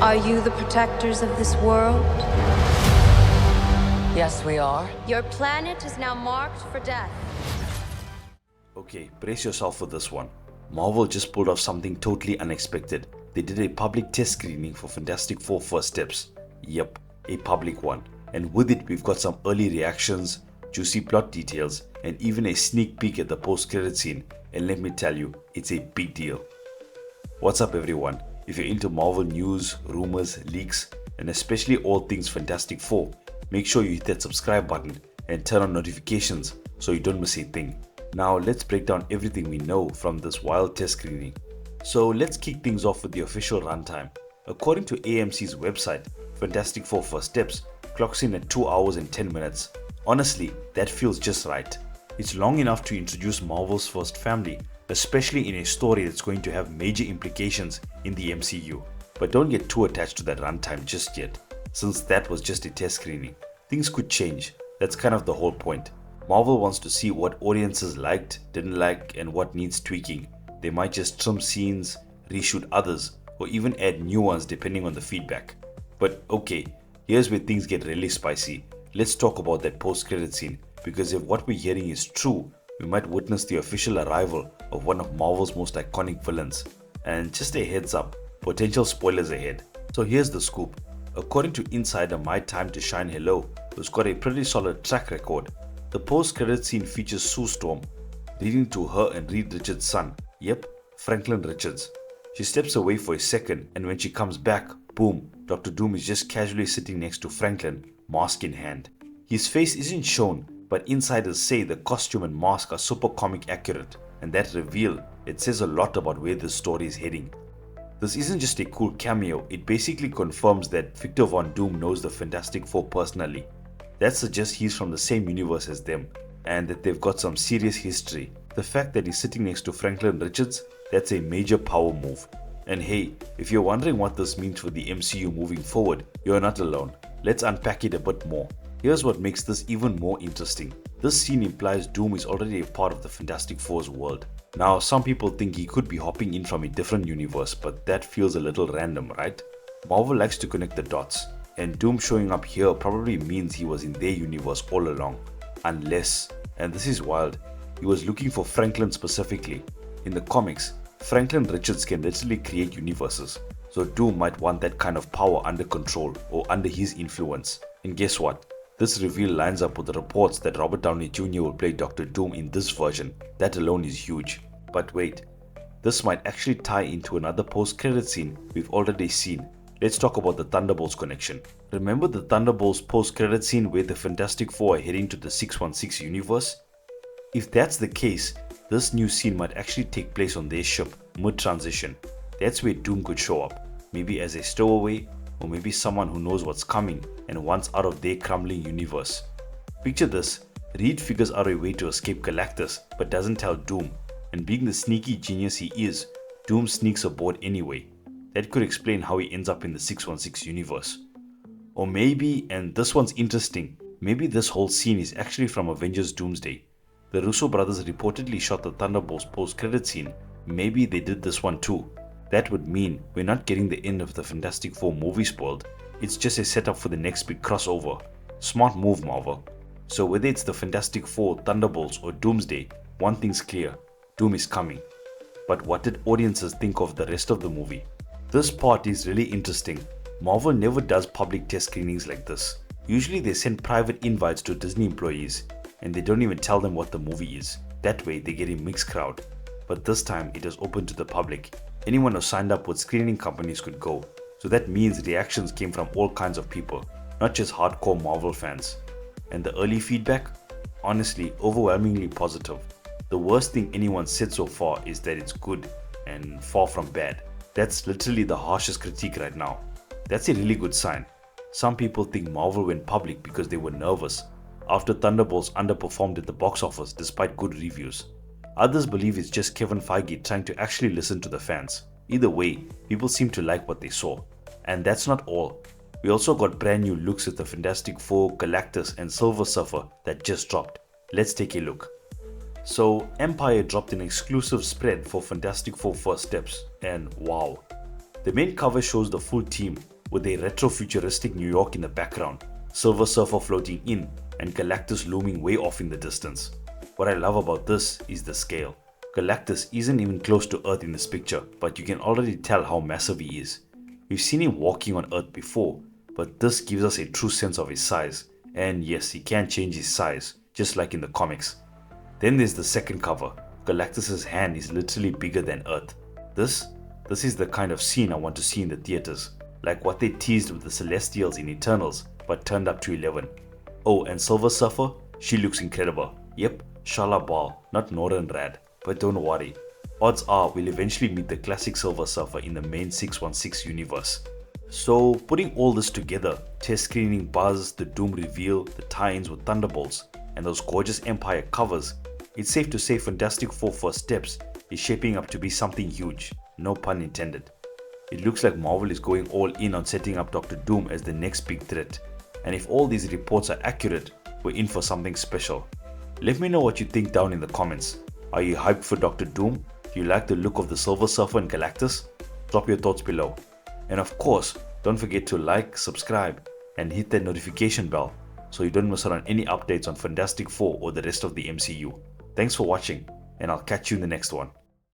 Are you the protectors of this world? Yes, we are. Your planet is now marked for death. Okay, brace yourself for this one. Marvel just pulled off something totally unexpected. They did a public test screening for Fantastic Four First Steps. Yep, a public one. And with it, we've got some early reactions, juicy plot details, and even a sneak peek at the post-credit scene. And let me tell you, it's a big deal. What's up, everyone? If you're into Marvel news, rumors, leaks, and especially all things Fantastic Four, make sure you hit that subscribe button and turn on notifications so you don't miss a thing. Now let's break down everything we know from this wild test screening. So let's kick things off with the official runtime. According to AMC's website, Fantastic Four First Steps clocks in at 2 hours and 10 minutes. Honestly, that feels just right. It's long enough to introduce Marvel's first family, especially in a story that's going to have major implications in the MCU. But don't get too attached to that runtime just yet, since that was just a test screening. Things could change, that's kind of the whole point. Marvel wants to see what audiences liked, didn't like, and what needs tweaking. They might just trim scenes, reshoot others, or even add new ones depending on the feedback. But okay, here's where things get really spicy. Let's talk about that post-credit scene, because if what we're hearing is true, we might witness the official arrival of one of Marvel's most iconic villains. And just a heads up, potential spoilers ahead. So here's the scoop. According to insider My Time to Shine Hello, who's got a pretty solid track record, the post-credit scene features Sue Storm, leading to her and Reed Richards' son, yep, Franklin Richards. She steps away for a second, and when she comes back, boom, Doctor Doom is just casually sitting next to Franklin, mask in hand. His face isn't shown, but insiders say the costume and mask are super comic accurate, and that reveal, it says a lot about where this story is heading. This isn't just a cool cameo, it basically confirms that Victor Von Doom knows the Fantastic Four personally. That suggests he's from the same universe as them, and that they've got some serious history. The fact that he's sitting next to Franklin Richards, that's a major power move. And hey, if you're wondering what this means for the MCU moving forward, you're not alone. Let's unpack it a bit more. Here's what makes this even more interesting. This scene implies Doom is already a part of the Fantastic Four's world. Now, some people think he could be hopping in from a different universe, but that feels a little random, right? Marvel likes to connect the dots, and Doom showing up here probably means he was in their universe all along. Unless, and this is wild, he was looking for Franklin specifically. In the comics, Franklin Richards can literally create universes, so Doom might want that kind of power under control or under his influence. And guess what? This reveal lines up with the reports that Robert Downey Jr. will play Doctor Doom in this version. That alone is huge. But wait, this might actually tie into another post-credit scene we've already seen. Let's talk about the Thunderbolts connection. Remember the Thunderbolts post-credit scene where the Fantastic Four are heading to the 616 universe? If that's the case, this new scene might actually take place on their ship, mid-transition. That's where Doom could show up, maybe as a stowaway, or maybe someone who knows what's coming and wants out of their crumbling universe. Picture this, Reed figures out a way to escape Galactus but doesn't tell Doom, and being the sneaky genius he is, Doom sneaks aboard anyway. That could explain how he ends up in the 616 universe. Or maybe, and this one's interesting, maybe this whole scene is actually from Avengers Doomsday. The Russo brothers reportedly shot the Thunderbolts post-credit scene. Maybe they did this one too. That would mean we're not getting the end of the Fantastic Four movie spoiled. It's just a setup for the next big crossover. Smart move, Marvel. So whether it's the Fantastic Four, Thunderbolts or Doomsday, one thing's clear, Doom is coming. But what did audiences think of the rest of the movie? This part is really interesting. Marvel never does public test screenings like this. Usually they send private invites to Disney employees and they don't even tell them what the movie is. That way they get a mixed crowd. But this time it is open to the public. Anyone who signed up with screening companies could go. So that means reactions came from all kinds of people, not just hardcore Marvel fans. And the early feedback? Honestly, overwhelmingly positive. The worst thing anyone said so far is that it's good and far from bad. That's literally the harshest critique right now. That's a really good sign. Some people think Marvel went public because they were nervous after Thunderbolts underperformed at the box office despite good reviews. Others believe it's just Kevin Feige trying to actually listen to the fans. Either way, people seem to like what they saw. And that's not all. We also got brand new looks at the Fantastic Four, Galactus and Silver Surfer that just dropped. Let's take a look. So Empire dropped an exclusive spread for Fantastic Four First Steps, and wow. The main cover shows the full team, with a retro-futuristic New York in the background, Silver Surfer floating in, and Galactus looming way off in the distance. What I love about this is the scale. Galactus isn't even close to Earth in this picture, but you can already tell how massive he is. We've seen him walking on Earth before, but this gives us a true sense of his size. And yes, he can change his size, just like in the comics. Then there's the second cover. Galactus's hand is literally bigger than Earth. This is the kind of scene I want to see in the theaters, like what they teased with the Celestials in Eternals, but turned up to 11. Oh, and Silver Surfer, she looks incredible. Yep, Shala Bal, not Northern Rad. But don't worry, odds are we'll eventually meet the classic Silver Surfer in the main 616 universe. So putting all this together, test screening buzz, the Doom reveal, the tie-ins with Thunderbolts, and those gorgeous Empire covers, it's safe to say Fantastic Four First Steps is shaping up to be something huge, no pun intended. It looks like Marvel is going all in on setting up Doctor Doom as the next big threat, and if all these reports are accurate, we're in for something special. Let me know what you think down in the comments. Are you hyped for Doctor Doom? Do you like the look of the Silver Surfer and Galactus? Drop your thoughts below. And of course, don't forget to like, subscribe, and hit that notification bell so you don't miss out on any updates on Fantastic Four or the rest of the MCU. Thanks for watching, and I'll catch you in the next one.